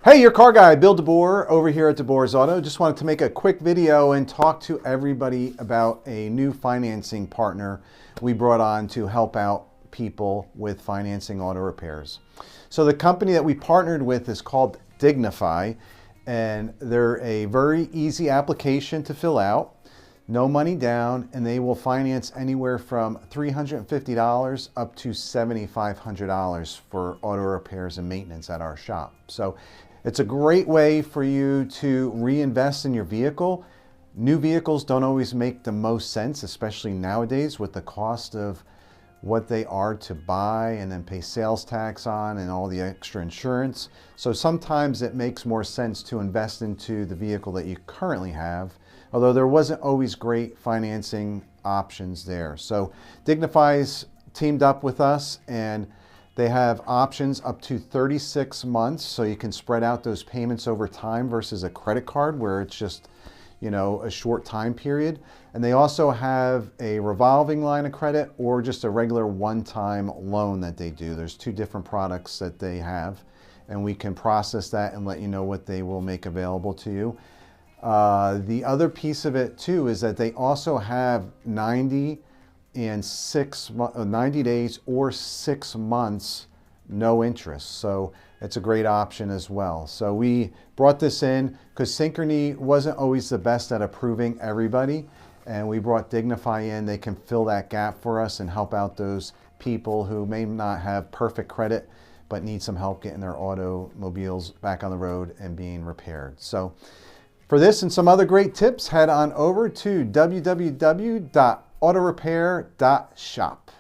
Hey, your car guy, Bill DeBoer over here at DeBoer's Auto. Just wanted to make a quick video and talk to everybody about a new financing partner we brought on to help out people with financing auto repairs. So the company that we partnered with is called DeGnifi, and they're a very easy application to fill out, no money down, and they will finance anywhere from $350 up to $7,500 for auto repairs and maintenance at our shop. So it's a great way for you to reinvest in your vehicle. New vehicles don't always make the most sense, especially nowadays with the cost of what they are to buy and then pay sales tax on and all the extra insurance. So sometimes it makes more sense to invest into the vehicle that you currently have, although there wasn't always great financing options there. So DeGnifi's teamed up with us, and they have options up to 36 months, so you can spread out those payments over time versus a credit card where it's just, a short time period. And they also have a revolving line of credit or just a regular one-time loan that they do. There's two different products that they have, and we can process that and let you know what they will make available to you. The other piece of it too is that they also have 90 days or 6 months no interest, so it's a great option as well. So we brought this in because Synchrony wasn't always the best at approving everybody, and we brought DeGnifi in. They can fill that gap for us and help out those people who may not have perfect credit but need some help getting their automobiles back on the road and being repaired. So for this and some other great tips, head on over to www.autorepair.shop.